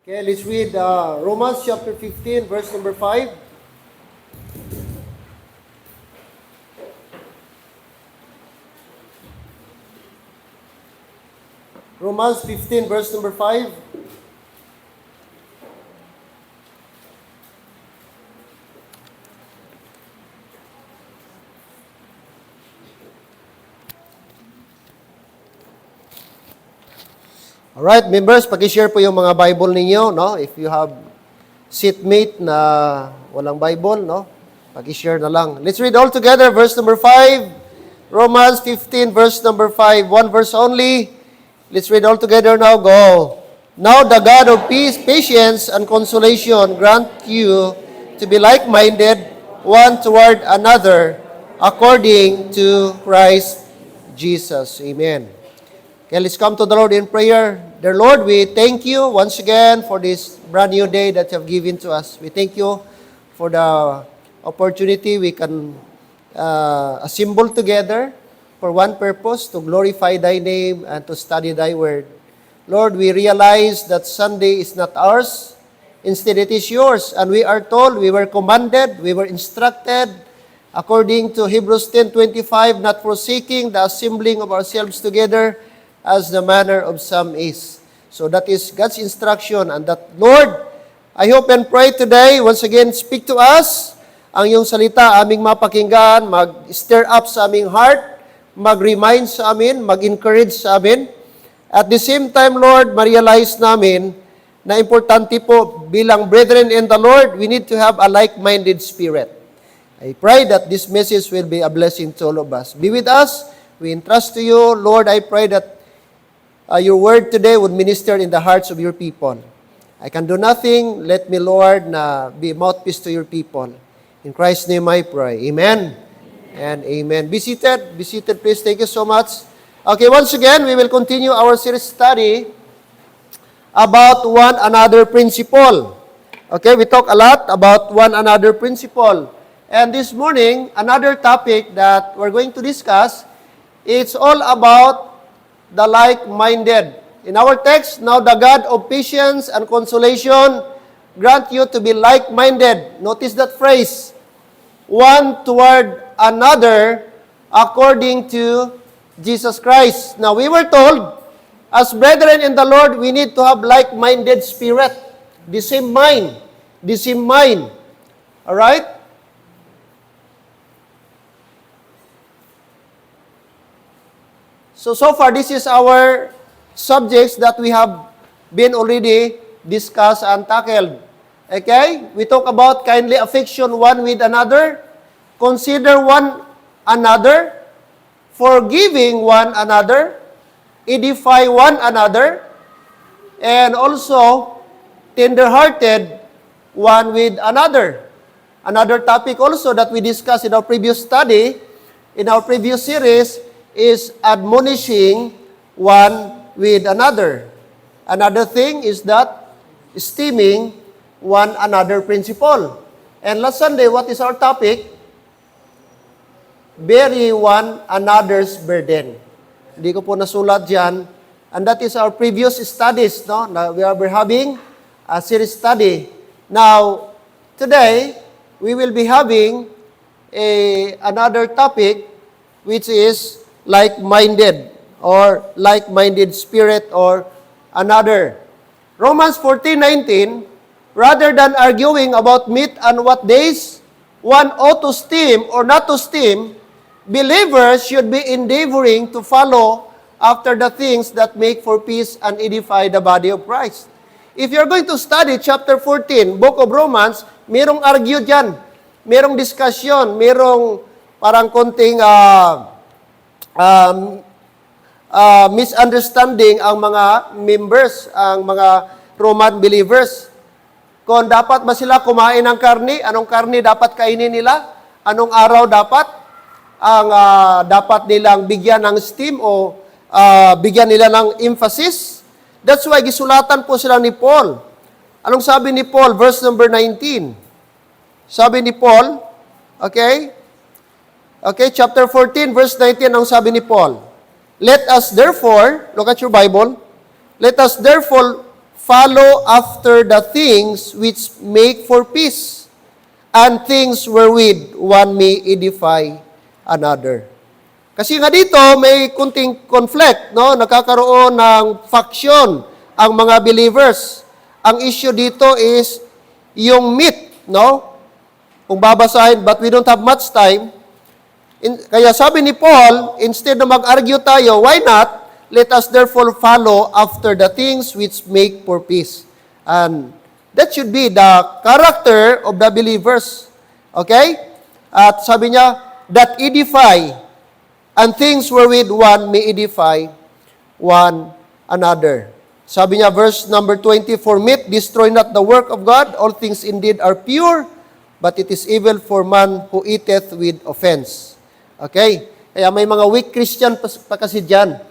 Okay, let's read Romans chapter 15, verse number 5. Romans 15, verse number 5. Alright, members, paki-share po yung mga Bible ninyo, no? If you have seatmate na walang Bible, no? Paki-share na lang. Let's read all together, verse number 5. Romans 15, verse number 5. One verse only. Let's read all together now. Go. Now the God of peace, patience, and consolation grant you to be like-minded one toward another according to Christ Jesus. Amen. Okay, let's come to the Lord in prayer. Dear Lord, we thank you once again for this brand new day that you have given to us. We thank you for the opportunity we can assemble together for one purpose, to glorify Thy name and to study Thy word. Lord, we realize that Sunday is not ours. Instead, it is yours. And we are told, we were commanded, we were instructed, according to Hebrews 10:25, not forsaking the assembling of ourselves together, as the manner of some is. So that is God's instruction. And that, Lord, I hope and pray today, once again, speak to us. Ang iyong salita, aming mapakinggan, mag-stir up sa aming heart, mag-remind sa amin, mag-encourage sa amin. At the same time, Lord, ma-realize namin na importante po bilang brethren in the Lord, we need to have a like-minded spirit. I pray that this message will be a blessing to all of us. Be with us. We entrust to you. Lord, I pray that your word today would minister in the hearts of your people. I can do nothing. Let me, Lord, be a mouthpiece to your people. In Christ's name I pray. Amen and amen. Be seated. Be seated, please. Thank you so much. Okay, once again, we will continue our series study about one another principle. Okay, we talk a lot about one another principle. And this morning, another topic that we're going to discuss, it's all about the like-minded. In our text, now the God of patience and consolation grant you to be like-minded. Notice that phrase, one toward another according to Jesus Christ. Now, we were told, as brethren in the Lord, we need to have like-minded spirit. The same mind. The same mind. Alright? So far, this is our subjects that we have been already discussed and tackled. Okay? We talk about kindly affection one with another, consider one another, forgiving one another, edify one another, and also tender-hearted one with another. Another topic also that we discussed in our previous study, in our previous series, is admonishing one with another. Another thing is that esteeming one another principle. And last Sunday, what is our topic? Bear one another's burden. Hindi ko po nasulat dyan. And that is our previous studies, no? Now, we're having a series study. Now, today, we will be having another topic, which is like-minded or like-minded spirit or another. Romans 14:19, rather than arguing about meat and what days one ought to steam or not to steam, believers should be endeavoring to follow after the things that make for peace and edify the body of Christ. If you're going to study chapter 14, book of Romans, merong argue dyan, merong discussion, merong parang konting misunderstanding ang mga members, ang mga Roman believers. Kung dapat ba sila kumain ng karne, anong karne dapat kainin nila, anong araw dapat ang dapat nilang bigyan ng steam o bigyan nila ng emphasis. That's why gisulatan po sila ni Paul. Anong sabi ni Paul? Verse number 19. Sabi ni Paul, okay, chapter 14, verse 19, ang sabi ni Paul, let us therefore, look at your Bible, let us therefore follow after the things which make for peace, and things wherewith one may edify another. Kasi nga dito, may kunting conflict, no? Nakakaroon ng faction ang mga believers. Ang issue dito is yung meat, no? Kung babasahin, but we don't have much time. Kaya sabi ni Paul, instead na mag-argue tayo, why not? Let us therefore follow after the things which make for peace. And that should be the character of the believers. Okay? At sabi niya, that edify, and things wherewith one may edify one another. Sabi niya, verse number 20, for meat destroy not the work of God, all things indeed are pure, but it is evil for man who eateth with offense. Okay? Kaya may mga weak Christian pa kasi dyan.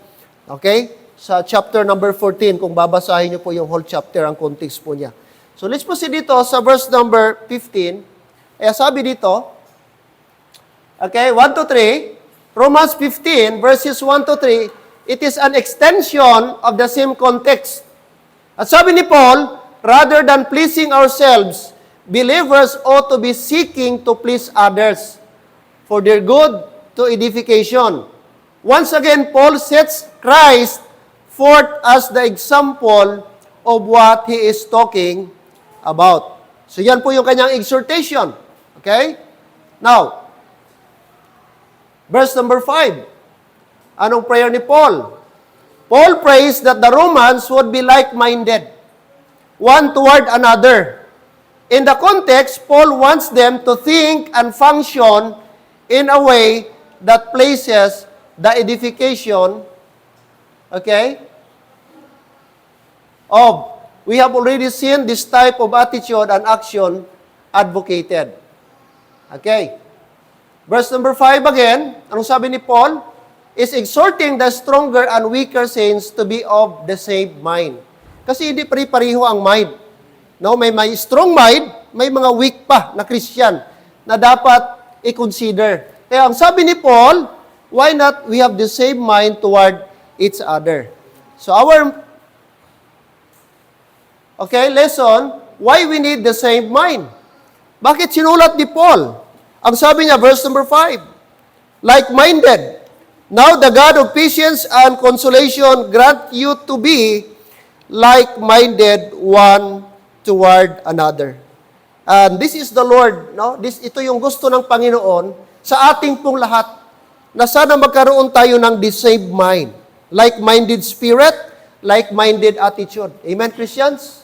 Okay? Sa chapter number 14, kung babasahin niyo po yung whole chapter, ang context po niya. So let's proceed dito sa verse number 15. Kaya sabi dito, okay, 1 to 3, Romans 15, verses 1 to 3, it is an extension of the same context. At sabi ni Paul, rather than pleasing ourselves, believers ought to be seeking to please others for their good to edification. Once again, Paul sets Christ forth as the example of what he is talking about. So yan po yung kanyang exhortation. Okay? Now, verse number 5. Anong prayer ni Paul? Paul prays that the Romans would be like-minded, one toward another. In the context, Paul wants them to think and function in a way that places the edification, okay, of, we have already seen this type of attitude and action advocated. Okay. Verse number 5 again, anong sabi ni Paul? Is exhorting the stronger and weaker saints to be of the same mind. Kasi hindi pari-pariho ang mind. No, may strong mind, may mga weak pa na Christian na dapat i-consider. Kaya ang sabi ni Paul, why not we have the same mind toward each other? So our lesson, why we need the same mind? Bakit sinulat ni Paul? Ang sabi niya, verse number 5, like-minded. Now the God of patience and consolation grant you to be like-minded one toward another. And this is the Lord, no? Ito yung gusto ng Panginoon sa ating pong lahat, na sana magkaroon tayo ng the same mind. Like-minded spirit, like-minded attitude. Amen, Christians?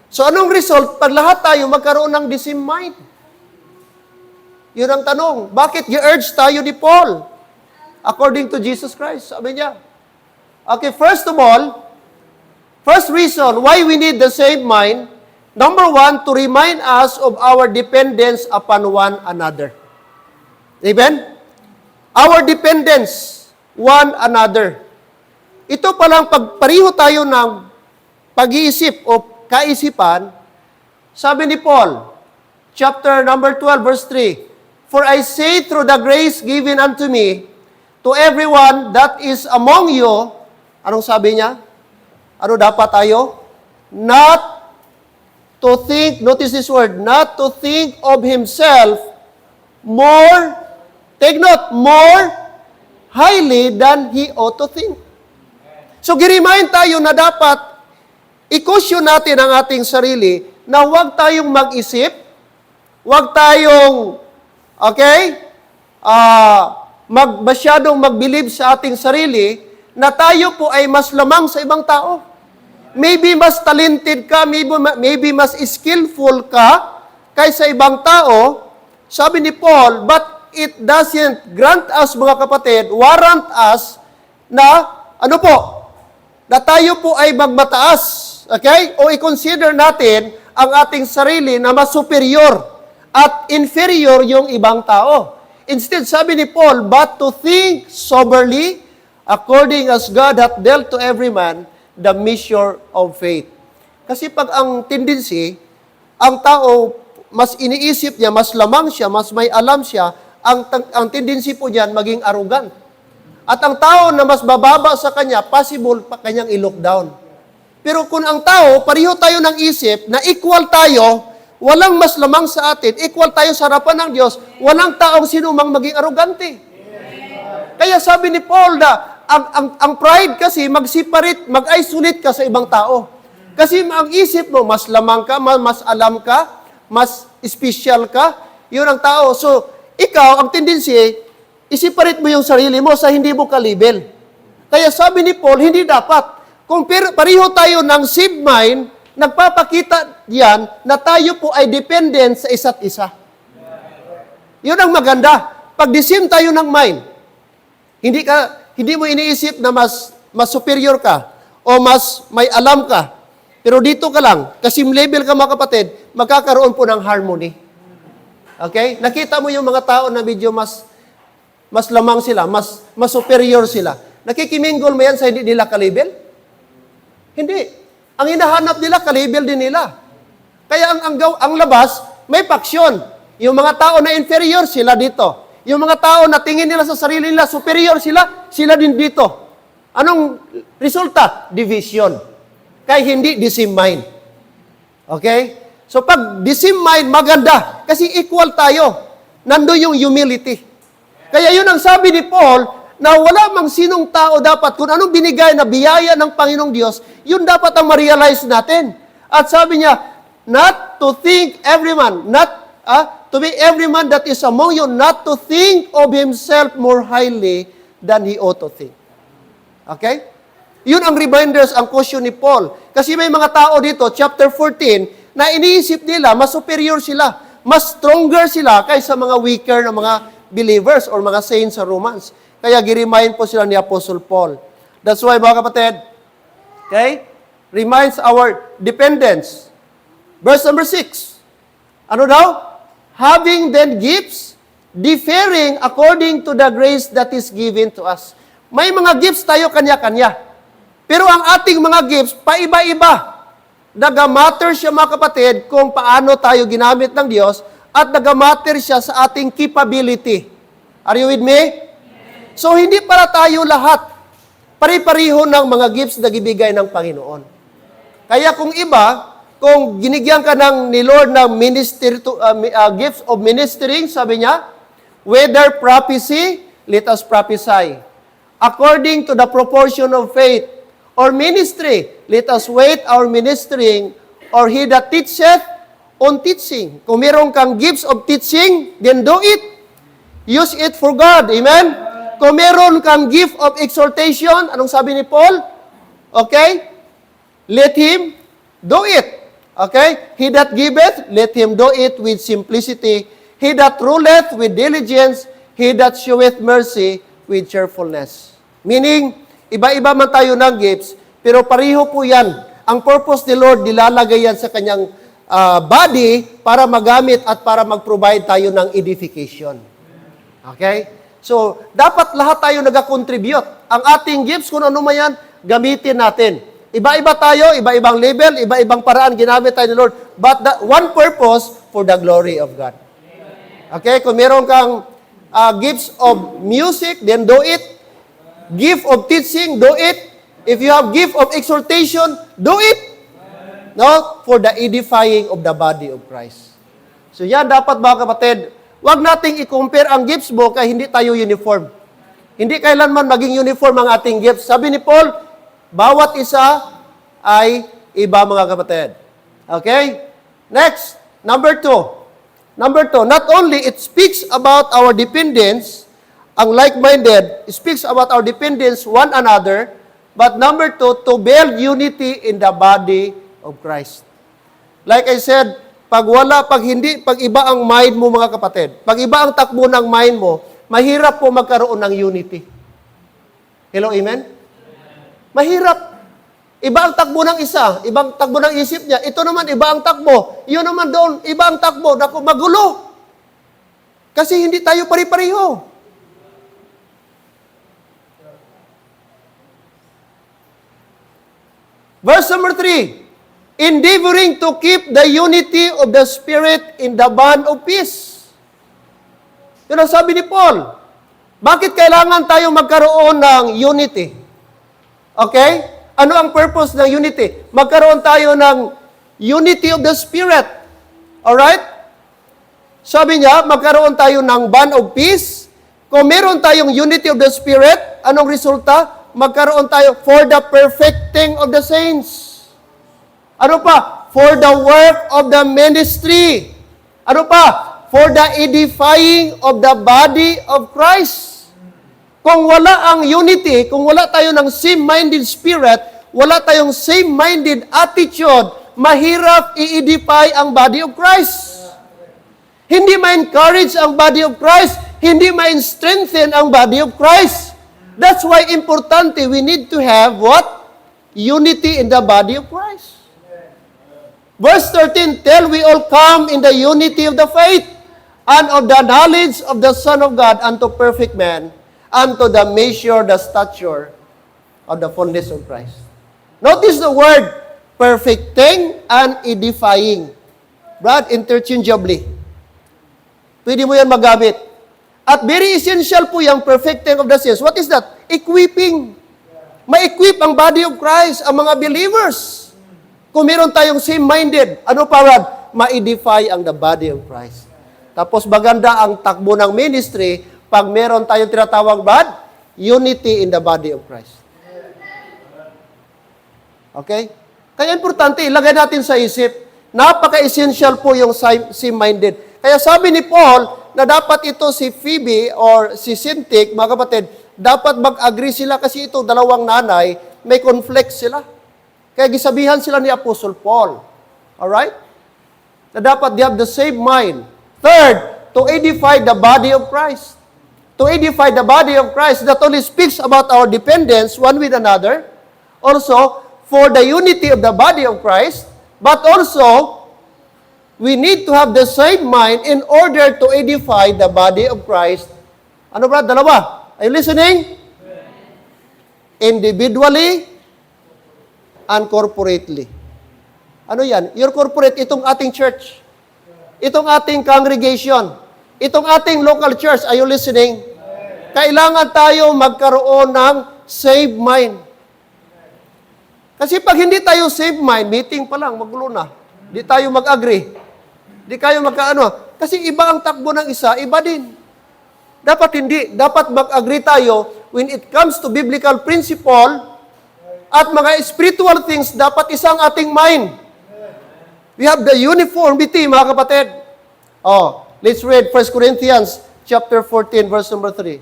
So anong result pag lahat tayo magkaroon ng the same mind? Yun ang tanong. Bakit i-urge tayo ni Paul? According to Jesus Christ, sabi niya. Okay, first of all, first reason why we need the same mind, number 1, to remind us of our dependence upon one another. Amen? Our dependence, one another. Ito palang pagpariho tayo ng pag-iisip o kaisipan, sabi ni Paul, chapter number 12, verse 3, for I say through the grace given unto me, to everyone that is among you, anong sabi niya? Ano dapat tayo? Not to think, notice this word, not to think of himself more, take note, more highly than he ought to think. So, giremind tayo na dapat i-caution natin ang ating sarili na huwag tayong mag-isip, huwag tayong masyadong mag-believe sa ating sarili na tayo po ay mas lamang sa ibang tao. Maybe mas talented ka, maybe mas skillful ka kaysa ibang tao. Sabi ni Paul, but it doesn't grant us, mga kapatid, warrant us na, na tayo po ay magmataas. Okay? O i-consider natin ang ating sarili na mas superior at inferior yung ibang tao. Instead, sabi ni Paul, but to think soberly, according as God hath dealt to every man the measure of faith. Kasi pag ang tendency, ang tao, mas iniisip niya, mas lamang siya, mas may alam siya, ang tendency po niyan maging arrogant. At ang tao na mas bababa sa kanya, possible pa kanyang i-look down. Pero kung ang tao, pareho tayo ng isip, na equal tayo, walang mas lamang sa atin, equal tayo sa harapan ng Diyos, walang taong sinumang maging arogante. Kaya sabi ni Paul na, ang pride kasi, mag-separate, mag-isolate ka sa ibang tao. Kasi ang isip mo, mas lamang ka, mas alam ka, mas special ka, yun ang tao. So, ikaw, ang tendency, i-separate mo yung sarili mo sa hindi mo ka-label. Kaya sabi ni Paul, hindi dapat. Kung pareho tayo ng saved mind, nagpapakita yan na tayo po ay dependent sa isa't isa. Yun ang maganda. Pag the same tayo ng mind, hindi mo iniisip na mas superior ka o mas may alam ka. Pero dito ka lang, kasi level ka mga kapatid, magkakaroon po ng harmony. Okay? Nakita mo yung mga tao na medyo mas lamang sila, mas superior sila. Nakikimingle mo yan sa hindi nila ka-label? Hindi. Ang hinahanap nila, ka-label din nila. Kaya ang labas, may paksyon. Yung mga tao na inferior, sila dito. Yung mga tao na tingin nila sa sarili nila, superior sila din dito. Anong resulta? Division. Kaya hindi the same mind. Okay? So pag the same mind, maganda. Kasi equal tayo. Nando yung humility. Kaya yun ang sabi ni Paul, na wala mang sinong tao dapat, kung anong binigay na biyaya ng Panginoong Diyos, yun dapat ang ma-realize natin. At sabi niya, not to think every man, to be every man that is among you, not to think of himself more highly than he ought to think. Okay? Yun ang reminders, ang caution ni Paul. Kasi may mga tao dito, chapter 14, na iniisip nila, mas superior sila, mas stronger sila kaysa mga weaker na mga believers or mga saints sa Romans. Kaya giremind po sila ni Apostle Paul. That's why, mga kapatid, okay, reminds our dependence. Verse number 6. Ano daw? Having then gifts, differing according to the grace that is given to us. May mga gifts tayo kanya-kanya. Pero ang ating mga gifts, paiba-iba. Nagamatter siya, mga kapatid, kung paano tayo ginamit ng Diyos at nagamatter siya sa ating capability. Are you with me? So, hindi para tayo lahat pari-pariho ng mga gifts na ibigay ng Panginoon. Kaya kung iba, kung ginigyan ka ni Lord ng gifts of ministering, sabi niya, whether prophecy, let us prophesy. According to the proportion of faith, or ministry, let us wait our ministering, or he that teacheth on teaching. Kung meron kang gifts of teaching, then do it. Use it for God. Amen? Kung meron kang gift of exhortation, anong sabi ni Paul? Okay? Let him do it. Okay? He that giveth, let him do it with simplicity. He that ruleth with diligence, he that showeth mercy with cheerfulness. Meaning, iba-iba man tayo ng gifts, pero pareho po yan. Ang purpose ni Lord, nilalagay yan sa kanyang body para magamit at para mag-provide tayo ng edification. Okay? So, dapat lahat tayo nag-contribute. Ang ating gifts, kung ano man yan, gamitin natin. Iba-iba tayo, iba-ibang level, iba-ibang paraan ginamit tayo ni Lord. But one purpose, for the glory of God. Okay? Kung meron kang gifts of music, then do it. Gift of teaching, do it. If you have gift of exhortation, do it. No? For the edifying of the body of Christ. So yan dapat, mga kapatid, huwag nating i-compare ang gifts mo kaya hindi tayo uniform. Hindi kailanman maging uniform ang ating gifts. Sabi ni Paul, bawat isa ay iba, mga kapatid. Okay? Next, number 2. Number 2, not only it speaks about our dependence, ang like-minded, it speaks about our dependence one another, but number 2, to build unity in the body of Christ. Like I said, pag iba ang mind mo, mga kapatid, pag iba ang takbo ng mind mo, mahirap po magkaroon ng unity. Hello, amen? Mahirap. Iba ang takbo ng isa, ibang takbo ng isip niya. Ito naman, iba ang takbo. Yun naman doon, iba ang takbo. Naku, magulo. Kasi hindi tayo pari-pariho. Verse number 3. Endeavoring to keep the unity of the Spirit in the bond of peace. Yun ang sabi ni Paul. Bakit kailangan tayo magkaroon ng unity? Okay? Ano ang purpose ng unity? Magkaroon tayo ng unity of the Spirit. Alright? Sabi niya, magkaroon tayo ng bond of peace. Kung meron tayong unity of the Spirit, anong resulta? Magkaroon tayo for the perfecting of the saints. Ano pa? For the work of the ministry. Ano pa? For the edifying of the body of Christ. Kung wala ang unity, kung wala tayo ng same-minded spirit, wala tayong same-minded attitude, mahirap i-edify ang body of Christ. Hindi ma-encourage ang body of Christ. Hindi ma-strengthen ang body of Christ. That's why importante, we need to have what? Unity in the body of Christ. Verse 13, till we all come in the unity of the faith and of the knowledge of the Son of God unto perfect man, unto the measure, the stature of the fullness of Christ. Notice the word perfecting and edifying. Brad, interchangeably. Pwede mo yan magamit. At very essential po yung perfecting of the saints. What is that? Equipping. Ma-equip ang body of Christ, ang mga believers. Kung meron tayong same-minded, ano pa, Brad? Ma-edify ang the body of Christ. Tapos maganda ang takbo ng ministry pag meron tayong tinatawag, Brad, unity in the body of Christ. Okay? Kaya importante, ilagay natin sa isip, napaka-essential po yung same-minded. Kaya sabi ni Paul, na dapat ito si Phoebe or si Syntyche, mga kapatid, dapat mag-agree sila kasi ito, dalawang nanay, may conflict sila. Kaya gisabihan sila ni Apostle Paul. Alright? Na dapat they have the same mind. Third, to edify the body of Christ. To edify the body of Christ that only speaks about our dependence one with another, also for the unity of the body of Christ, but also we need to have the same mind in order to edify the body of Christ. Ano ba? Dalawa. Are you listening? Individually and corporately. Ano yan? Your corporate, itong ating church. Itong ating congregation. Itong ating local church. Are you listening? Kailangan tayo magkaroon ng same mind. Kasi pag hindi tayo same mind, meeting pa lang, magulo na. Di tayo mag-agree. Di kayo magkaano. Kasi iba ang takbo ng isa, iba din. Dapat hindi. Dapat mag-agree tayo when it comes to biblical principle at mga spiritual things, dapat isang ating mind. We have the uniformity, mga kapatid. Oh, let's read 1 Corinthians chapter 14, verse number 3.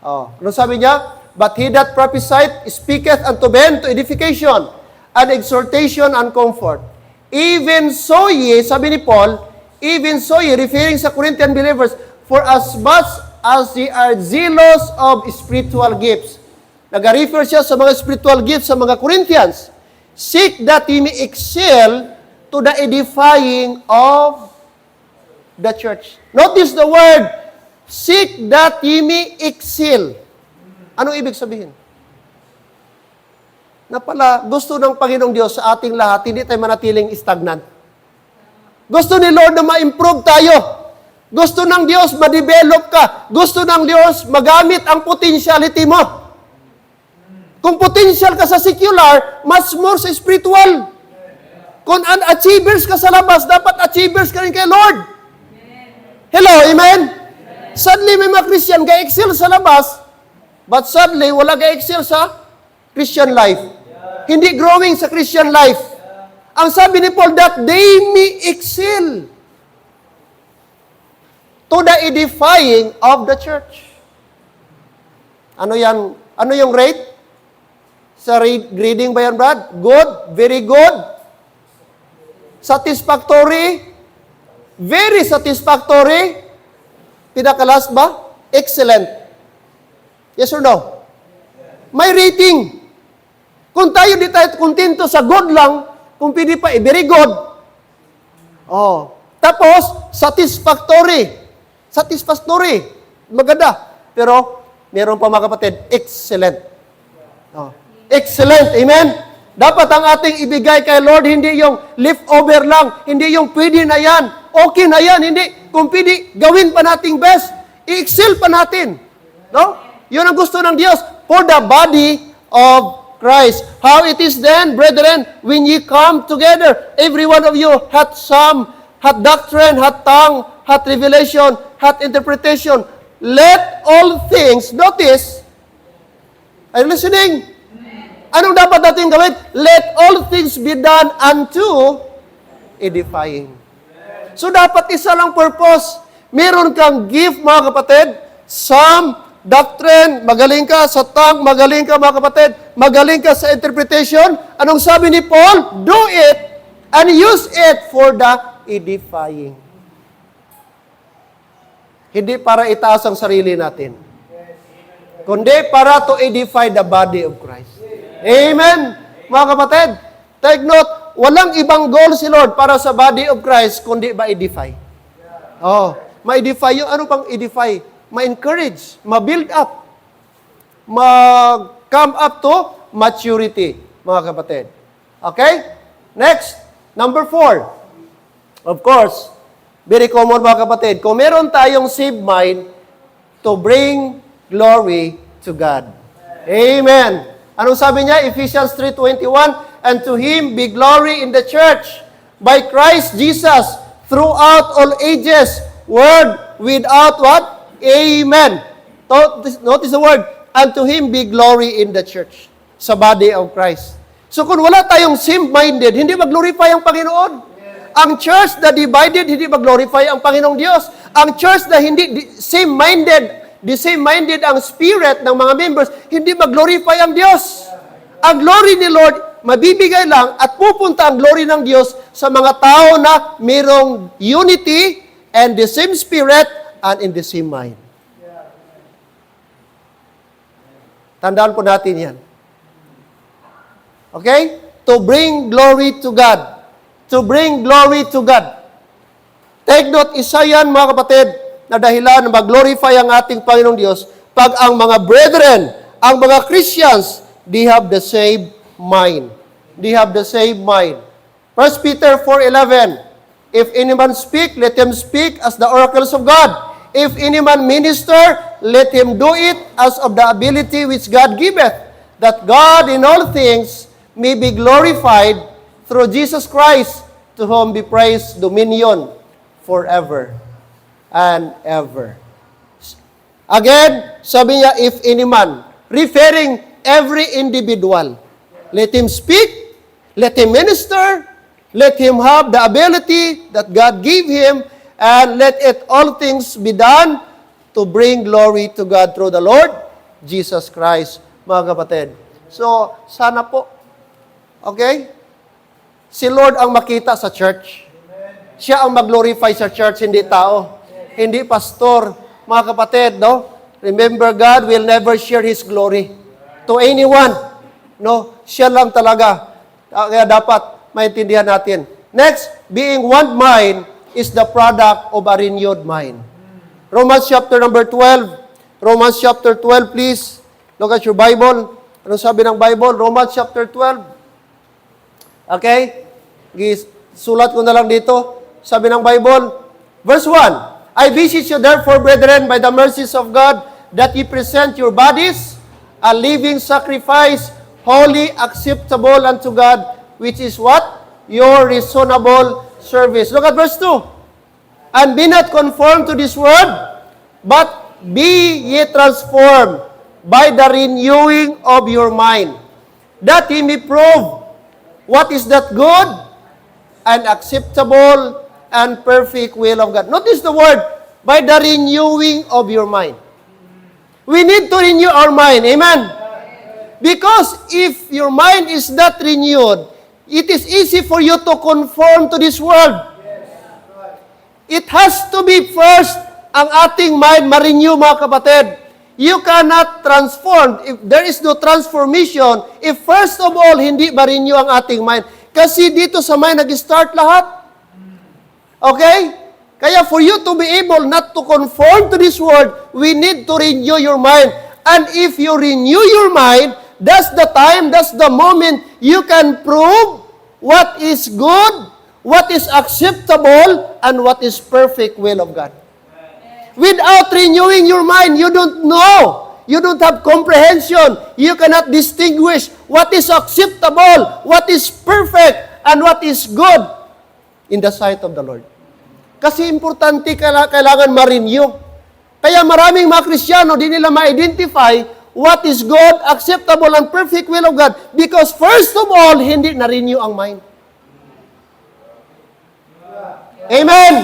Oh, ano sabi niya? But he that prophesieth speaketh unto men to edification and exhortation and comfort. Even so ye, sabi ni Paul, even so ye, referring sa Corinthian believers, for as much as ye are zealous of spiritual gifts. Nag-refer siya sa mga spiritual gifts sa mga Corinthians. Seek that ye may excel to the edifying of the church. Notice the word, seek that ye may excel. Anong ibig sabihin? Na pala, gusto ng Panginoong Diyos sa ating lahat, hindi tayo manatiling stagnant. Gusto ni Lord na ma-improve tayo. Gusto ng Diyos ma-develop ka. Gusto ng Diyos magamit ang potentiality mo. Kung potential ka sa secular, much more sa spiritual. Kung unachievers ka sa labas, dapat achievers ka rin kay Lord. Hello, amen? Sadly, may mga Christian ga-excel sa labas, but sadly, wala ga-excel sa Christian life. Hindi growing sa Christian life. Ang sabi ni Paul, that they may excel to the edifying of the church. Ano yan? Ano yung rate? Sa grading ba yan, Brad? Good? Very good? Satisfactory? Very satisfactory? Pinakalas ba? Excellent. Yes or no? May rating. Kung tayo di tayo kontento sa good lang, kung pwede pa, very good. Oh. Tapos, satisfactory. Satisfactory. Maganda. Pero, meron pa mga kapatid, excellent. Oh. Excellent. Amen? Dapat ang ating ibigay kay Lord, hindi yung leftover lang, hindi yung pwede na yan, okay na yan, hindi. Kung pwede, gawin pa nating best, i-excel pa natin. No? Yun ang gusto ng Diyos for the body of Christ. How it is then, brethren, when ye come together, every one of you hath doctrine, hath tongue, hath revelation, hath interpretation. Let all things, notice, are you listening? Anong dapat natin gawin? Let all things be done unto edifying. So dapat isa lang purpose. Meron kang gift, mga kapatid, some doctrine, magaling ka sa tongue, magaling ka mga kapatid, magaling ka sa interpretation. Anong sabi ni Paul? Do it and use it for the edifying. Hindi para itaas ang sarili natin, kundi para to edify the body of Christ. Amen? Mga kapatid, take note, walang ibang goal si Lord para sa body of Christ, kundi ma-edify. Ma-edify. Yung ano pang edify? Ma-encourage, ma-build up, ma-come up to maturity, mga kapatid. Okay? Next, number 4. Of course, very common mga kapatid, kung meron tayong saved mind, to bring glory to God. Amen. Anong sabi niya? Ephesians 3:21, and to Him be glory in the church by Christ Jesus throughout all ages, word without what? Amen. Notice the word, and to Him be glory in the church, sa body of Christ. So kung wala tayong same-minded, hindi mag-glorify ang Panginoon. Ang church na divided, hindi mag-glorify ang Panginoong Diyos. Ang church na hindi same-minded ang spirit ng mga members, hindi mag-glorify ang Diyos. Ang glory ni Lord, mabibigay lang at pupunta ang glory ng Diyos sa mga tao na mayroong unity and the same spirit and in the same mind. Tandaan po natin yan. Okay? To bring glory to God. To bring glory to God. Take note, isa yan mga kapatid, na dahilan na mag-glorify ang ating Panginoong Diyos pag ang mga brethren, ang mga Christians, they have the same mind. They have the same mind. 1 Peter 4:11, if any man speak, let him speak as the oracles of God. If any man minister, let him do it as of the ability which God giveth, that God in all things may be glorified through Jesus Christ, to whom be praise, dominion, forever and ever. Again, sabi niya, if any man, referring every individual, let him speak, let him minister, let him have the ability that God gave him, and let it all things be done to bring glory to God through the Lord Jesus Christ, mga kapatid. So, sana po, okay? Si Lord ang makita sa church. Siya ang mag-glorify sa church, hindi tao. Hindi pastor. Mga kapatid, no? Remember, God will never share His glory to anyone. No? Siya lang talaga. Kaya dapat maintindihan natin. Next, being one mind is the product of a renewed mind. Romans chapter number 12. Romans chapter 12, please. Look at your Bible. Anong sabi ng Bible? Romans chapter 12. Okay? Sulat ko na lang dito. Sabi ng Bible, verse 1, I beseech you therefore, brethren, by the mercies of God, that ye present your bodies a living sacrifice, holy, acceptable unto God, which is what? Your reasonable service. Look at verse 2. And be not conformed to this world, but be ye transformed by the renewing of your mind, that ye may prove what is that good and acceptable and perfect will of God. Notice the word, by the renewing of your mind. We need to renew our mind. Amen? Because if your mind is not renewed, it is easy for you to conform to this world. It has to be first ang ating mind ma-renew, mga kapatid. You cannot transform if there is no transformation if first of all hindi ma-renew ang ating mind. Kasi dito sa mind nag-start lahat. Okay? Kaya for you to be able not to conform to this world, we need to renew your mind. And if you renew your mind, that's the time, that's the moment you can prove what is good, what is acceptable, and what is perfect will of God. Without renewing your mind, you don't know You don't have comprehension. You cannot distinguish what is acceptable, what is perfect, and what is good in the sight of the Lord. Kasi importante kailangan ma-renew. Kaya maraming mga Kristiyano, di nila ma-identify what is good, acceptable, and perfect will of God. Because first of all, hindi na-renew ang mind. Amen!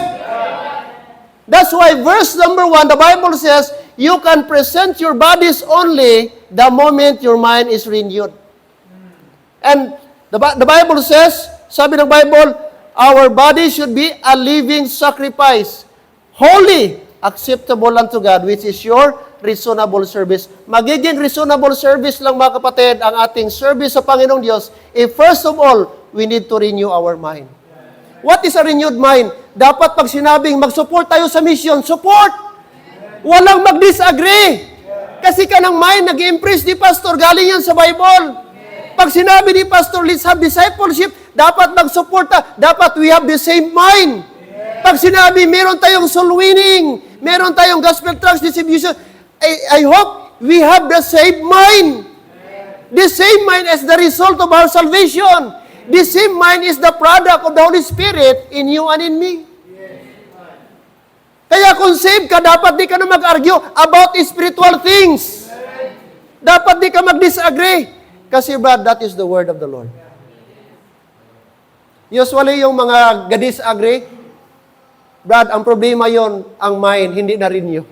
That's why verse number 1, the Bible says, you can present your bodies only the moment your mind is renewed. And the Bible says, sabi ng Bible, our body should be a living sacrifice, holy, acceptable unto God, which is your reasonable service. Magiging reasonable service lang mga kapatid ang ating service sa Panginoong Diyos if first of all, we need to renew our mind. What is a renewed mind? Dapat pag sinabing mag-support tayo sa mission, support! Walang mag-disagree. Kasi ka ng mind, nag-impress ni Pastor, galing yan sa Bible. Pag sinabi ni Pastor, let's have discipleship, dapat mag-support dapat we have the same mind. Pag sinabi, meron tayong soul winning, meron tayong gospel tracts distribution, I hope we have the same mind. The same mind as the result of our salvation. The same mind is the product of the Holy Spirit in you and in me. Kaya kung saved ka, dapat di ka na mag-argue about spiritual things. Dapat di ka mag-disagree. Kasi Brad, that is the word of the Lord. Usually yung mga ga-disagree, Brad, ang problema yon ang mind, hindi na renew.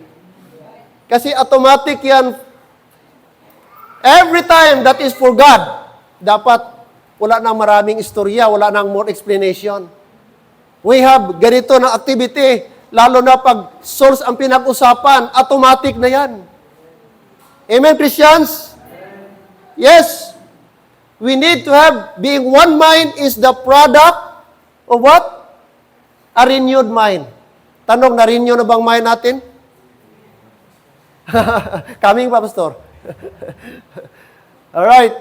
Kasi automatic yan. Every time that is for God, dapat wala nang maraming istorya, wala nang more explanation. We have ganito na activity, lalo na pag source ang pinag-usapan, automatic na yan. Amen, Christians? Yes. We need to have, being one mind is the product of what? A renewed mind. Tanong, na-renew na bang mind natin? Coming pa, Pastor. Alright.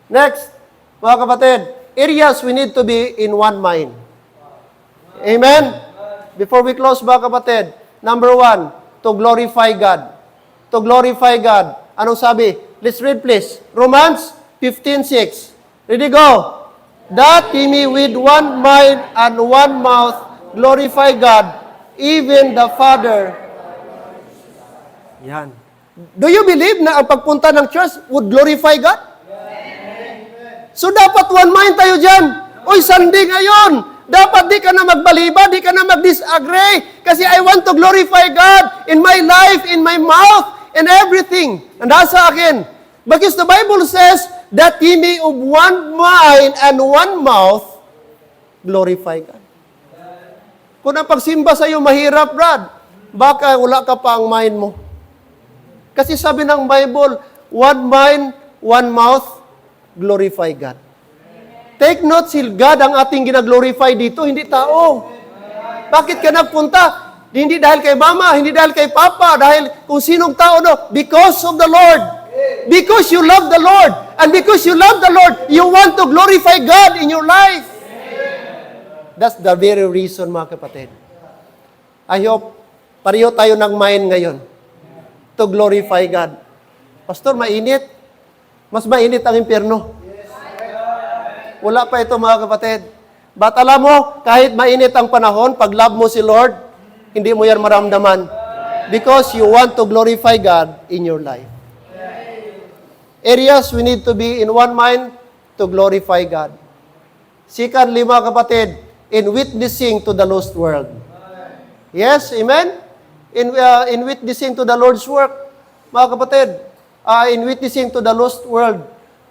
Next, mga kapatid, areas we need to be in one mind. Amen? Before we close, mga kapatid, number 1, to glorify God. To glorify God. Anong sabi? Let's read please. Romans 15:6. Ready, go. That ye may with one mind and one mouth glorify God, even the Father. Yan. Do you believe na ang pagpunta ng church would glorify God? So dapat one mind tayo dyan. Uy, Sunday ngayon. Dapat di ka na magbaliba, di ka na mag-disagree. Kasi I want to glorify God in my life, in my mouth, and everything. And nasa akin. Because the Bible says that ye may of one mind and one mouth glorify God. Kung ang pagsimba sa iyo mahirap, Brad, baka wala ka pa ang mind mo. Kasi sabi ng Bible, one mind, one mouth, glorify God. Take note, si God ang ating ginaglorify dito, hindi tao. Bakit ka nagpunta? Hindi dahil kay mama, hindi dahil kay papa, dahil kung sinong tao, no? Because of the Lord. Because you love the Lord. And because you love the Lord, you want to glorify God in your life. That's the very reason, mga kapatid. I hope, pareho tayo ng mind ngayon to glorify God. Pastor, mainit. Mas mainit ang impyerno. Wala pa ito, mga kapatid. But alam mo, kahit mainit ang panahon, pag love mo si Lord, hindi mo yan maramdaman. Because you want to glorify God in your life. Areas we need to be in one mind to glorify God. Secondly, mga kapatid, in witnessing to the lost world. Yes, amen? In witnessing to the Lord's work, mga kapatid, in witnessing to the lost world.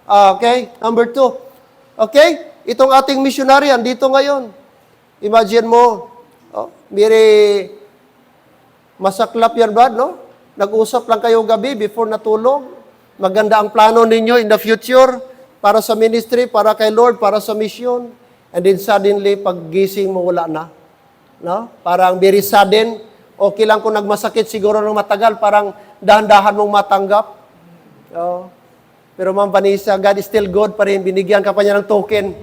Okay? Number 2. Okay? Itong ating missionary, andito ngayon. Imagine mo, masaklap yan, Brad, no? Nag-usap lang kayo gabi before natulog. Maganda ang plano ninyo in the future para sa ministry, para kay Lord, para sa mission. And then suddenly, paggising mo, wala na. No? Parang very sudden. Okay lang kung nagmasakit siguro ng matagal, parang dahan-dahan mong matanggap. Pero Ma'am Vanessa, God is still good pa rin. Binigyan ka pa niya ng token.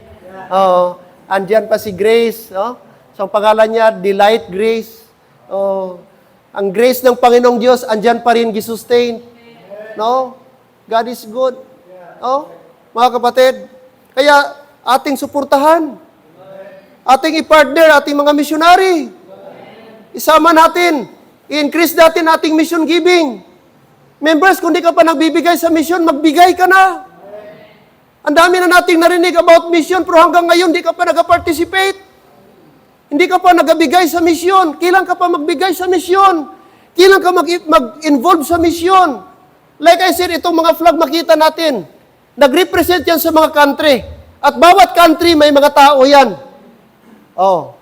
Andyan pa si Grace. So, ang pangalan niya, Delight Grace. Ang grace ng Panginoong Diyos, andyan pa rin gisustain. No? God is good. No? Mga kapatid, kaya ating suportahan. Ating i-partner, ating mga missionary. Isama natin. I-increase natin ating mission giving. Members, kung di ka pa nagbibigay sa mission, magbigay ka na. Ang dami na nating narinig about mission, pero hanggang ngayon, di ka pa nag-participate. Hindi ka pa nagabigay sa mission. Kailan ka pa magbigay sa mission? Kailan ka mag-involve sa mission? Like I said, itong mga flag makita natin. Nag-represent yan sa mga country. At bawat country may mga tao yan. Oh.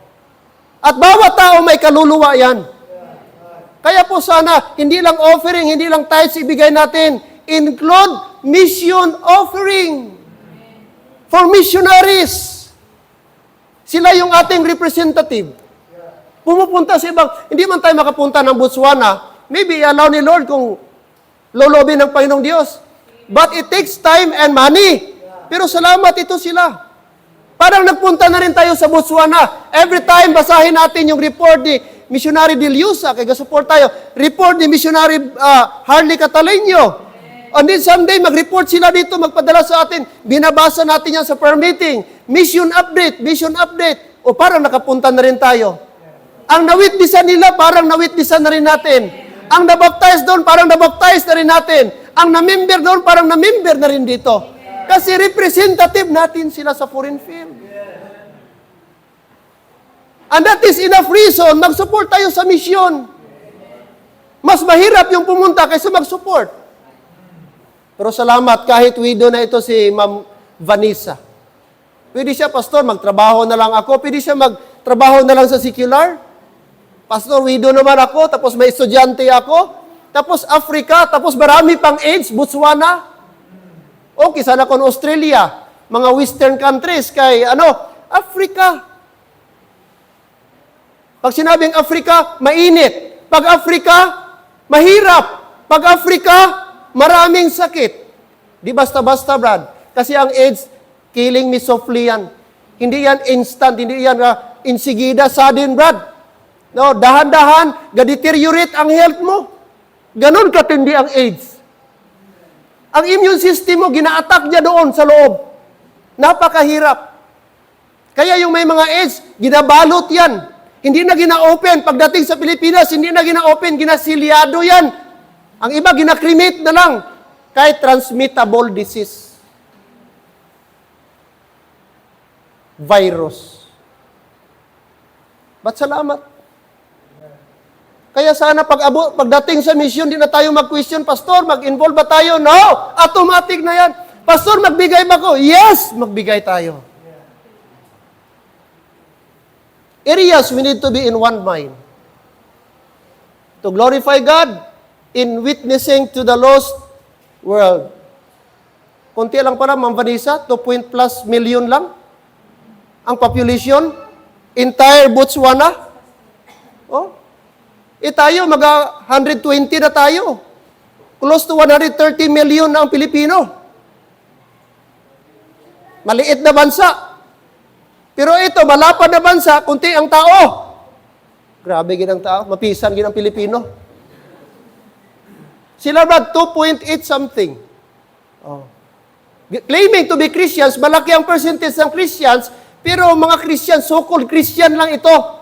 At bawat tao may kaluluwa yan. Kaya po sana, hindi lang offering, hindi lang tithes ibigay natin. Include mission offering. For missionaries. Sila yung ating representative. Pumupunta sa ibang, hindi man tayo makapunta ng Botswana, maybe allow ni Lord kung lolobin ng Panginoong Diyos. But it takes time and money. Pero salamat ito sila. Parang nagpunta na rin tayo sa Botswana. Every time basahin natin yung report ni Missionary Diliusa, kaya support tayo. Report ni Missionary Harley Cataleño. And then someday, mag-report sila dito, magpadala sa atin. Binabasa natin yan sa prayer meeting. Mission update, mission update. O parang nakapunta na rin tayo. Ang nawitnessan nila, parang nawitnessan na rin natin. Ang nabaptize doon, parang nabaptize na rin natin. Ang na-member doon, parang na-member na rin dito. Kasi representative natin sila sa foreign field. And that is enough reason, mag-support tayo sa mission. Mas mahirap yung pumunta kaysa mag-support. Pero salamat, kahit widow na ito si Ma'am Vanessa. Pwede siya, Pastor, magtrabaho na lang ako. Pwede siya magtrabaho na lang sa secular. Pastor, widow naman ako, tapos may estudyante ako. Tapos Africa, tapos marami pang AIDS, Botswana. Okay, sana kung Australia, mga western countries, kay Africa. Pag sinabing Africa, mainit. Pag Africa, mahirap. Pag Africa, maraming sakit. Di basta-basta, Brad. Kasi ang AIDS, killing me softly yan. Hindi yan instant, hindi yan insigida, sudden, Brad. No, dahan-dahan, ga-deteriorate ang health mo. Ganon katindi ang AIDS. Ang immune system mo, gina-attack niya doon sa loob. Napakahirap. Kaya yung may mga AIDS, ginabalot yan. Hindi na gina-open. Pagdating sa Pilipinas, hindi na gina-open, ginasilyado yan. Ang iba, gina-cremate na lang. Kahit transmittable disease. Virus. Ba't salamat? Kaya sana pagdating sa mission, di na tayo mag-question, Pastor, mag-involve ba tayo? No! Automatic na yan. Pastor, magbigay ba ko? Yes! Magbigay tayo. Areas we need to be in one mind. To glorify God in witnessing to the lost world. Kunti lang pala, Ma'am Vanessa, 2 plus million lang ang population. Entire Botswana. Oh. Tayo, 120 na tayo. Close to 130 million na ang Pilipino. Maliit na bansa. Pero ito, malapad na bansa, kunti ang tao. Grabe ginang tao, mapisan ginang Pilipino. Sila ba 2.8 something? Oh. Claiming to be Christians, malaki ang percentage ng Christians, pero mga Christians, so-called Christian lang ito.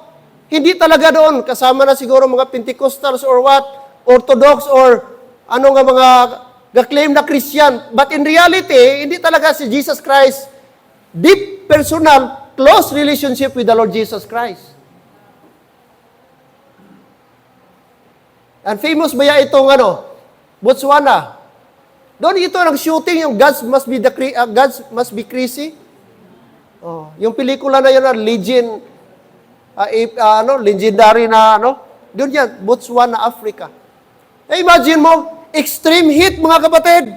Hindi talaga doon, kasama na siguro mga Pentecostals or what, Orthodox or ano nga mga ga-claim na Christian. But in reality, hindi talaga si Jesus Christ deep, personal, close relationship with the Lord Jesus Christ. And famous ba ya itong Botswana? Doon ito nag-shooting yung Gods Must Be Crazy. Oh, yung pelikula na yun, Legend, legendary na doon yan, Botswana, Africa. Imagine mo, extreme heat mga kapatid.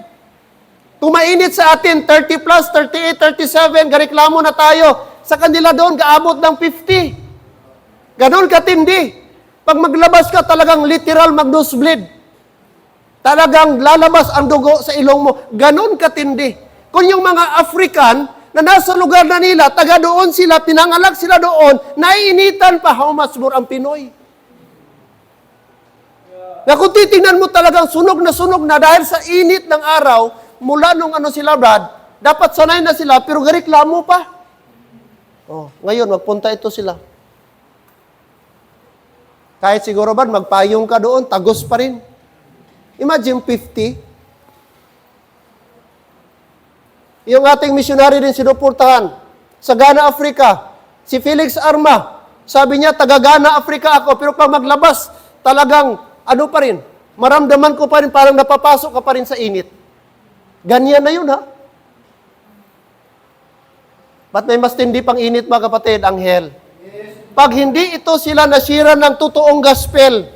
Kumainit sa atin, 30 plus, 38, 37, gareklamo na tayo. Sa kanila doon, kaabot ng 50. Ganon katindi. Pag maglabas ka, talagang literal mag-nosebleed. Talagang lalabas ang dugo sa ilong mo. Ganon katindi. Kung yung mga African, na nasa lugar na nila, taga doon sila, pinanganak sila doon, naiinitan pa, how much more ang Pinoy? Na kung titingnan mo talagang sunog na dahil sa init ng araw, mula nung sila, Brad, dapat sanay na sila, pero gareklamo pa. Oh, ngayon, magpunta ito sila. Kahit siguro ba, magpayong ka doon, tagos pa rin. Imagine 50. Yung ating missionary din sinuportahan sa Ghana, Africa, si Felix Arma. Sabi niya, taga Ghana, Africa ako, pero pag maglabas, talagang, pa rin, maramdaman ko pa rin, parang napapasok ka pa rin sa init. Ganyan na yun, ha? Ba't may mas tindi pang init, mga kapatid, ang hell? Pag hindi ito sila nasira ng totoong gospel,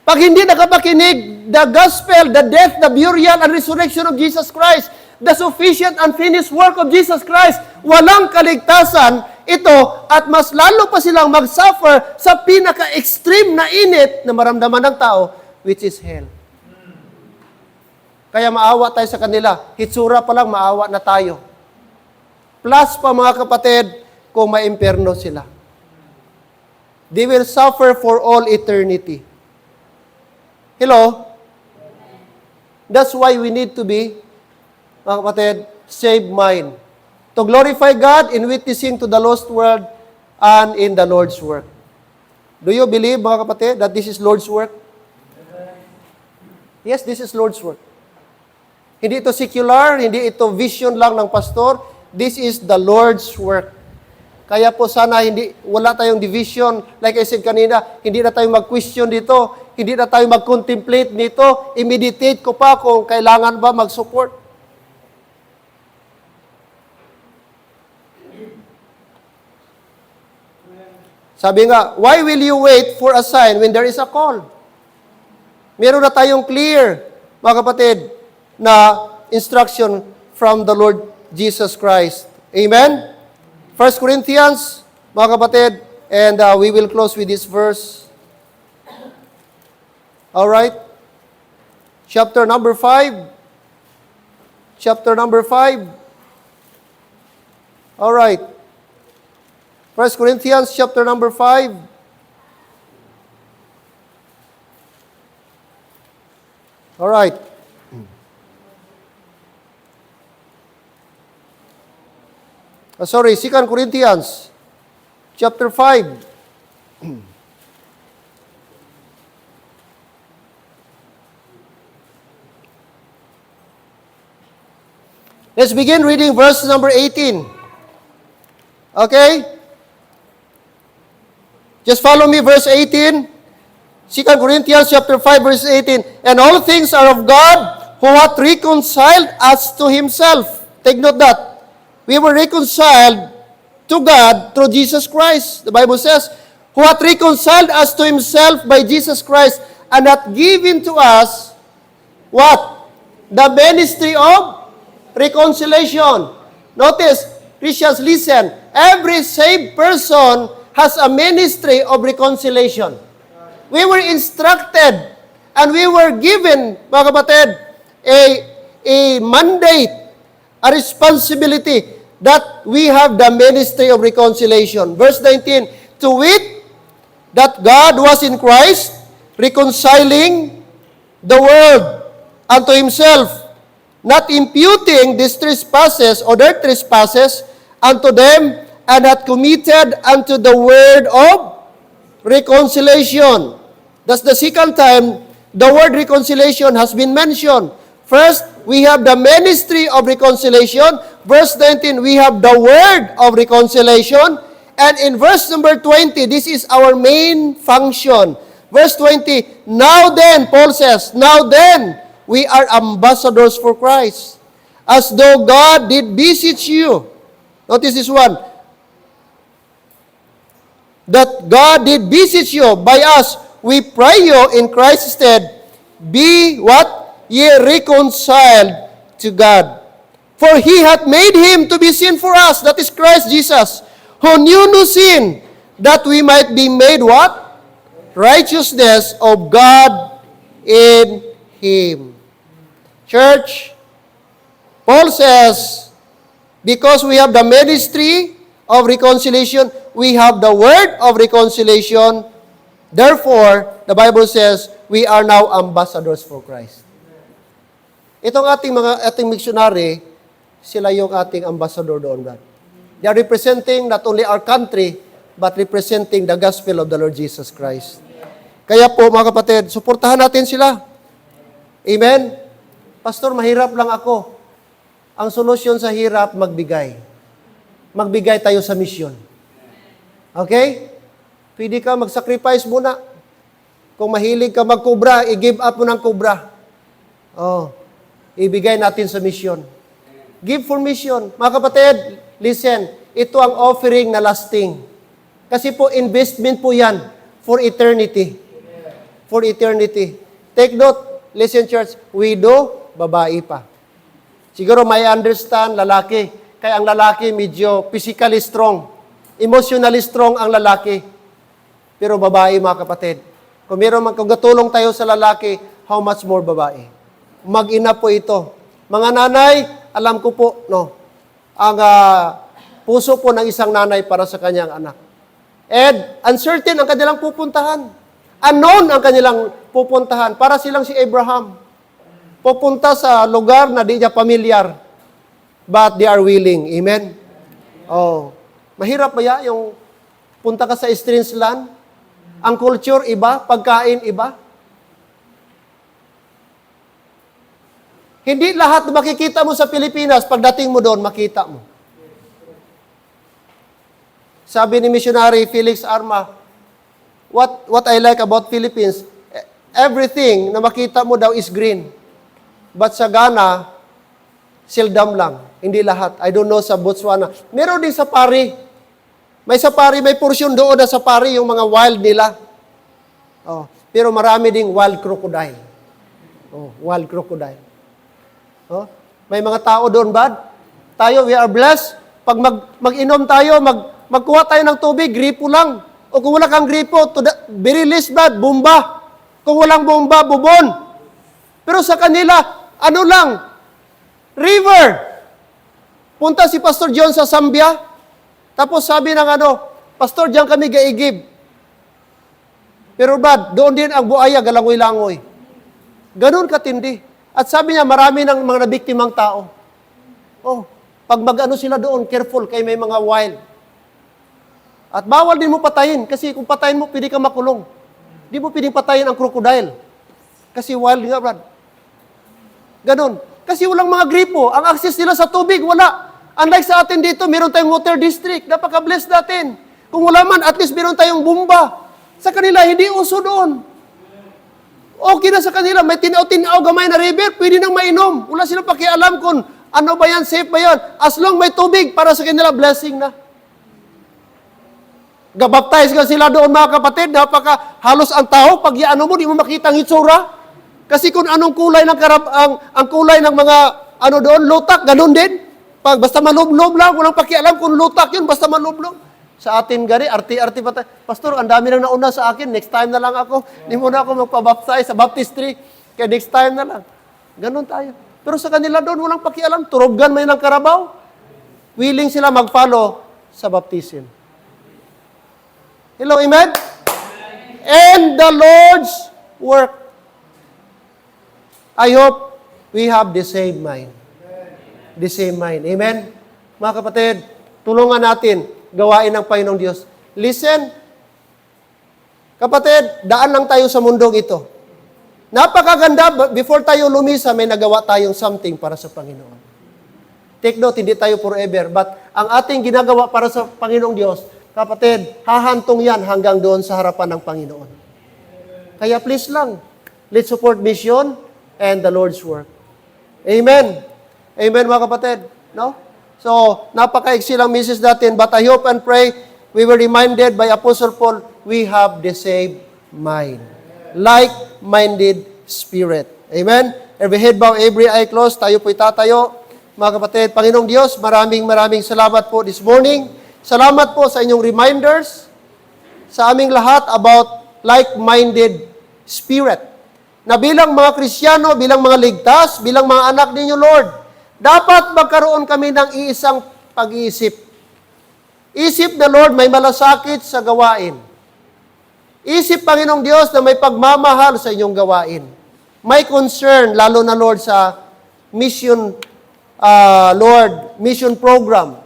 pag hindi nakapakinig, the gospel, the death, the burial, and resurrection of Jesus Christ, the sufficient and finished work of Jesus Christ, walang kaligtasan ito at mas lalo pa silang mag-suffer sa pinaka-extreme na init na maramdaman ng tao, which is hell. Kaya maawa tayo sa kanila. Hitsura pa lang, maawa na tayo. Plus pa mga kapatid, kung maimperno sila. They will suffer for all eternity. Hello? That's why we need to be, mga kapatid, save mind. To glorify God in witnessing to the lost world and in the Lord's work. Do you believe, mga kapatid, that this is Lord's work? Yes, this is Lord's work. Hindi ito secular, hindi ito vision lang ng pastor. This is the Lord's work. Kaya po sana wala tayong division. Like I said kanina, hindi na tayo mag-question dito. Hindi na tayo mag-contemplate nito. I-meditate ko pa kung kailangan ba mag-support. Sabi nga, why will you wait for a sign when there is a call? Meron na tayong clear, mga kapatid, na instruction from the Lord Jesus Christ. Amen? 1 Corinthians, mga kapatid, and we will close with this verse. Alright? Chapter number 5. Chapter number 5. Alright. 1 Corinthians chapter number 5. All right. Sorry, 2 Corinthians chapter 5. Let's begin reading verse number 18. Okay? Just follow me, verse 18. 2 Corinthians chapter 5, verse 18. And all things are of God, who hath reconciled us to Himself. Take note that. We were reconciled to God through Jesus Christ. The Bible says, who hath reconciled us to Himself by Jesus Christ, and hath given to us, what? The ministry of reconciliation. Notice, Christians, listen. Every saved person has a ministry of reconciliation. We were instructed and we were given, mga kapatid, a mandate, a responsibility that we have the ministry of reconciliation. Verse 19, to wit, that God was in Christ, reconciling the world unto Himself, not imputing these trespasses or their trespasses unto them, and hath committed unto the word of reconciliation. That's the second time the word reconciliation has been mentioned. First, we have the ministry of reconciliation. Verse 19, we have the word of reconciliation. And in verse number 20, this is our main function. Verse 20, now then, Paul says, now then, we are ambassadors for Christ, as though God did beseech you. Notice this one. That God did beseech you by us, we pray you in Christ's stead, be what? Ye reconciled to God. For He hath made Him to be sin for us, that is Christ Jesus, who knew no sin, that we might be made what? Righteousness of God in Him. Church, Paul says, because we have the ministry of reconciliation, we have the word of reconciliation, Therefore, the Bible says, we are now ambassadors for Christ. Itong ating missionary, sila yung ating ambassador doon, God. They are representing not only our country, but representing the gospel of the Lord Jesus Christ. Kaya po, mga kapatid, suportahan natin sila. Amen? Pastor, mahirap lang ako. Ang solusyon sa hirap, magbigay. Magbigay tayo sa mission. Okay? Pwede ka mag-sacrifice muna. Kung mahilig ka mag-kubra, i-give up mo ng kubra. Oh, ibigay natin sa mission. Give for mission. Mga kapatid, listen, ito ang offering na lasting. Kasi po, investment po yan for eternity. For eternity. Take note, listen church, widow, babae pa. Siguro may understand, lalaki. Kaya ang lalaki medyo physically strong. Emotionally strong ang lalaki. Pero babae, mga kapatid. Kung kung gatulong tayo sa lalaki, how much more babae? Mag-ina po ito. Mga nanay, alam ko po, no, ang puso po ng isang nanay para sa kanyang anak. And uncertain ang kanilang pupuntahan. Unknown ang kanilang pupuntahan. Para silang si Abraham. Pupunta sa lugar na di niya pamilyar. But they are willing. Amen? Oh, mahirap ba ya yung punta ka sa strange land? Ang culture iba, pagkain iba. Hindi lahat na makikita mo sa Pilipinas, pagdating mo doon, makita mo. Sabi ni missionary Felix Arma, what I like about Philippines, everything na makita mo daw is green. But sa Ghana, seldom lang. Hindi lahat. I don't know sa Botswana. Meron din safari. May safari, may portion doon na safari, yung mga wild nila. Oh, pero marami ding wild crocodile. Oh, wild crocodile. Oh, may mga tao doon, bad? Tayo, we are blessed. Pag mag-inom tayo, magkuha tayo ng tubig, gripo lang. O kung wala kang gripo, very least, bad, bomba. Kung walang bomba, bubon. Pero sa kanila, ano lang, river. Punta si Pastor John sa Zambia, tapos sabi ng Pastor, diyan kami gaigib. Pero bad, doon din ang buaya, galangoy-langoy. Ganun katindi. At sabi niya, marami ng mga nabiktimang tao. Oh, pag sila doon, careful, kay may mga wild. At bawal din mo patayin, kasi kung patayin mo, pwede ka makulong. Di mo pwedeng patayin ang crocodile. Kasi wild nga, Brad. Ganun. Kasi walang mga gripo. Ang access nila sa tubig, wala. Unlike sa atin dito, meron tayong water district. Napaka-bless natin. Kung wala man, at least meron tayong bomba. Sa kanila, hindi uso doon. Okay na sa kanila. May tinaw-tinaw gamay na river, pwede nang mainom. Wala silang pakialam kung ano ba yan, safe ba yan. As long may tubig, para sa kanila, blessing na. Gabaptize ka sila doon, mga kapatid. Halos ang tao, pag iano mo, di mo makita ang itsura. Kasi kung anong kulay ng ang kulay ng mga doon, lutak, ganun din. Pag basta malublob lang, walang pakialam kung lutak yun, basta malublob. Sa atin gari, arti-arti pa tayo. Pastor, ang dami nang nauna sa akin, next time na lang ako. Hindi mo na ako magpabaptize sa baptistry. Kaya next time na lang. Ganun tayo. Pero sa kanila doon, walang pakialam. Turugan may ng karabaw. Willing sila mag-follow sa baptism. Hello, amen? And the Lord's work. I hope we have the same mind. The same mind. Amen? Mga kapatid, tulungan natin gawain ng Panginoong Diyos. Listen, kapatid, daan lang tayo sa mundong ito. Napakaganda, before tayo lumisa, may nagawa tayong something para sa Panginoon. Take note, hindi tayo forever, but ang ating ginagawa para sa Panginoong Diyos, kapatid, hahantong yan hanggang doon sa harapan ng Panginoon. Kaya please lang, let's support mission and the Lord's work. Amen. Amen, mga kapatid. No? So, napaka-iksi lang message natin, but I hope and pray we were reminded by Apostle Paul, we have the same mind. Like-minded spirit. Amen? Every head bow, every eye closed, tayo po itatayo. Mga kapatid, Panginoong Diyos, maraming salamat po this morning. Salamat po sa inyong reminders sa aming lahat about like-minded spirit. Na bilang mga Kristiyano, bilang mga ligtas, bilang mga anak ninyo, Lord, dapat magkaroon kami ng iisang pag-iisip. Isip na, Lord, may malasakit sa gawain. Isip, Panginoong Diyos, na may pagmamahal sa inyong gawain. May concern, lalo na, Lord, sa mission, mission program.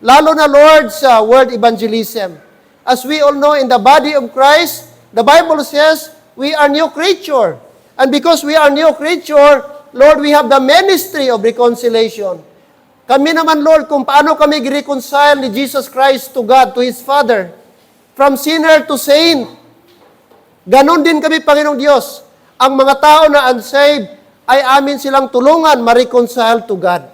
Lalo na, Lord, sa word evangelism. As we all know, in the body of Christ, the Bible says, we are new creature. And because we are new creature, Lord, we have the ministry of reconciliation. Kami naman, Lord, kung paano kami reconcile ni Jesus Christ to God, to His Father, from sinner to saint. Ganon din kami, Panginoong Diyos. Ang mga tao na unsaved ay amin silang tulungan ma-reconcile to God.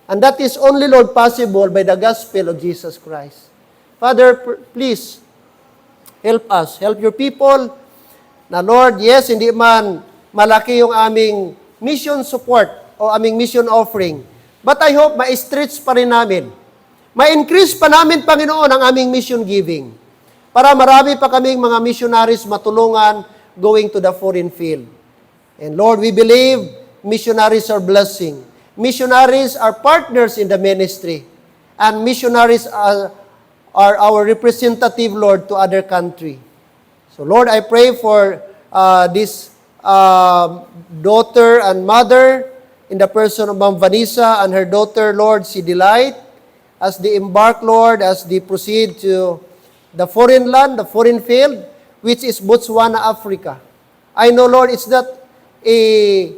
And that is only, Lord, possible by the gospel of Jesus Christ. Father, please, help us. Help your people na, Lord, yes, hindi man malaki yung aming mission support o aming mission offering. But I hope ma-stretch pa rin namin. Ma-increase pa namin, Panginoon, ang aming mission giving. Para marami pa kaming mga missionaries matulungan going to the foreign field. And Lord, we believe missionaries are blessing. Missionaries are partners in the ministry. And missionaries are our representative, Lord, to other country. So Lord, I pray for this daughter and mother in the person of Ma'am Vanessa and her daughter, Lord, si Delight, as they embark, Lord, as they proceed to the foreign land, the foreign field, which is Botswana, Africa. I know, Lord, it's not a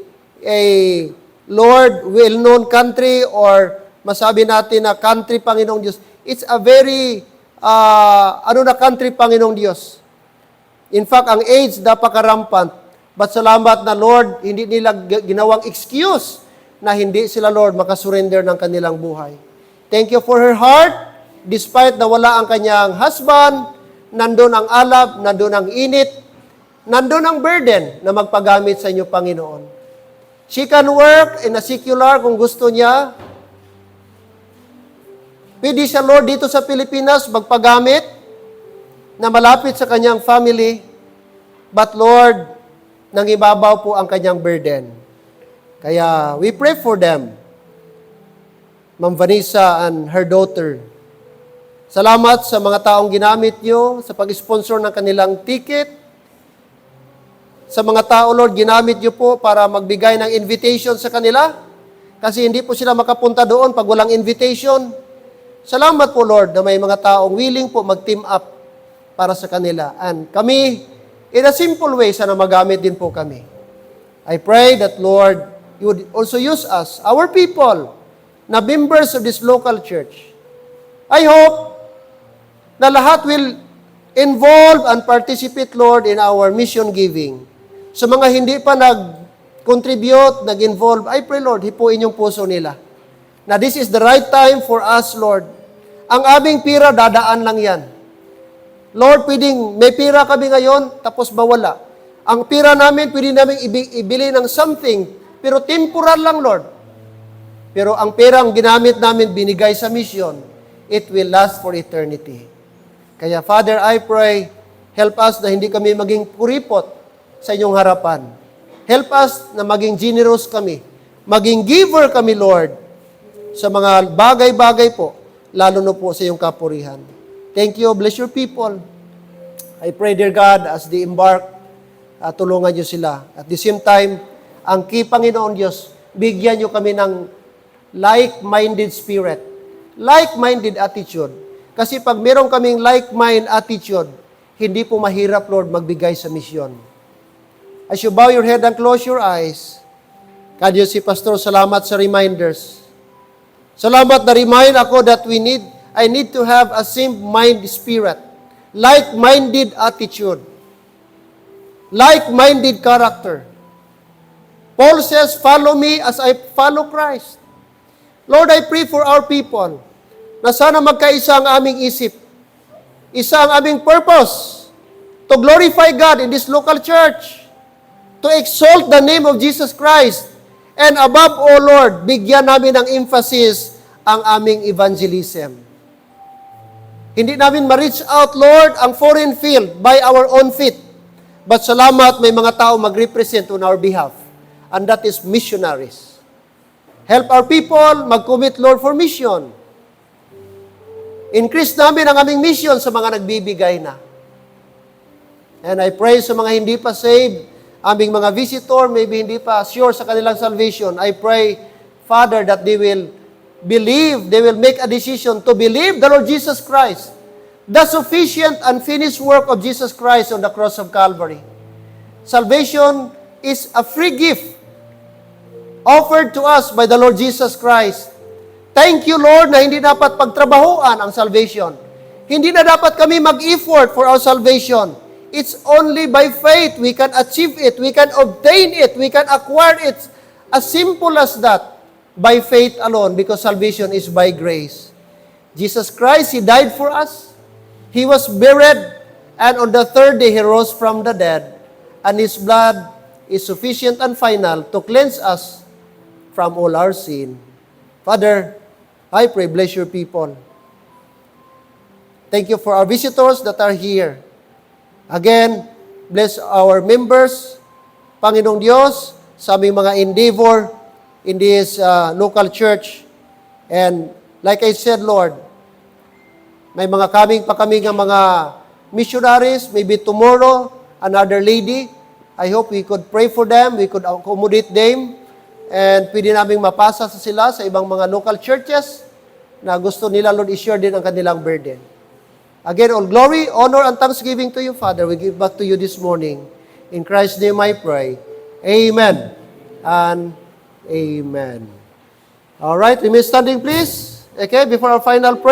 Lord, well-known country or masabi natin na country, Panginoong Diyos. It's a very, country, Panginoong Diyos. In fact, ang AIDS napaka-rampant. But salamat na, Lord, hindi nila ginawang excuse na hindi sila, Lord, makasurrender ng kanilang buhay. Thank you for her heart. Despite na wala ang kanyang husband, nandun ang alab, nandun ang init, nandun ang burden na magpagamit sa inyo, Panginoon. She can work in a secular kung gusto niya. Pwede siya, Lord, dito sa Pilipinas magpagamit na malapit sa kanyang family. But, Lord, nangibabaw po ang kanyang burden. Kaya, we pray for them. Ma'am Vanessa and her daughter. Salamat sa mga taong ginamit nyo sa pag-sponsor ng kanilang ticket. Sa mga tao, Lord, ginamit nyo po para magbigay ng invitation sa kanila. Kasi hindi po sila makapunta doon pag walang invitation. Salamat po, Lord, na may mga taong willing po mag-team up para sa kanila. And kami, in a simple way, sana magamit din po kami. I pray that, Lord, you would also use us, our people, na members of this local church. I hope na lahat will involve and participate, Lord, in our mission giving. Sa mga hindi pa nag-contribute, nag-involve, I pray, Lord, hipuin yung puso nila. Na this is the right time for us, Lord. Ang aming pira, dadaan lang yan. Lord, pwedeng may pira kami ngayon, tapos mawala. Ang pira namin, pwede namin ibili ng something, pero temporal lang, Lord. Pero ang perang ginamit namin, binigay sa mission, it will last for eternity. Kaya, Father, I pray, help us na hindi kami maging kuripot sa inyong harapan. Help us na maging generous kami. Maging giver kami, Lord, sa mga bagay-bagay po, lalo na po sa iyong kapurihan. Thank you. Bless your people. I pray, dear God, as they embark, tulungan niyo sila. At the same time, ang key, Panginoon Diyos, bigyan niyo kami ng like-minded spirit, like-minded attitude. Kasi pag meron kaming like-mind attitude, hindi po mahirap, Lord, magbigay sa misyon. As you bow your head and close your eyes, kadyo si Pastor, salamat sa reminders. Salamat na remind ako that I need to have a same-mind spirit, like-minded attitude, like-minded character. Paul says, follow me as I follow Christ. Lord, I pray for our people na sana magkaisa ang aming isip. Isa ang aming purpose to glorify God in this local church, to exalt the name of Jesus Christ, and above all, Lord, bigyan namin ng emphasis ang aming evangelism. Hindi namin ma-reach out, Lord, ang foreign field by our own feet. But salamat, may mga tao mag-represent on our behalf. And that is missionaries. Help our people mag-commit, Lord, for mission. Increase namin ang aming mission sa mga nagbibigay na. And I pray sa mga hindi pa saved, aming mga visitor, maybe hindi pa sure sa kanilang salvation, I pray, Father, that they will believe, they will make a decision to believe the Lord Jesus Christ, the sufficient and finished work of Jesus Christ on the cross of Calvary. Salvation is a free gift offered to us by the Lord Jesus Christ. Thank you, Lord, na hindi dapat pagtrabahuan ang salvation. Hindi na dapat kami mag-effort for our salvation. It's only by faith we can achieve it, we can obtain it, we can acquire it. As simple as that, by faith alone, because salvation is by grace. Jesus Christ, He died for us. He was buried, and on the third day, He rose from the dead. And His blood is sufficient and final to cleanse us from all our sin. Father, I pray, bless your people. Thank you for our visitors that are here. Again, bless our members, Panginoong Diyos, sa aming mga endeavor in this local church. And like I said, Lord, may mga kaming pa kami ng mga missionaries, maybe tomorrow, another lady. I hope we could pray for them, we could accommodate them, and pwede namin mapasa sa sila sa ibang mga local churches na gusto nila, Lord, i-share din ang kanilang burden. Again, all glory, honor, and thanksgiving to you, Father. We give back to you this morning. In Christ's name I pray. Amen and amen. All right, remain standing, please. Okay, before our final prayer.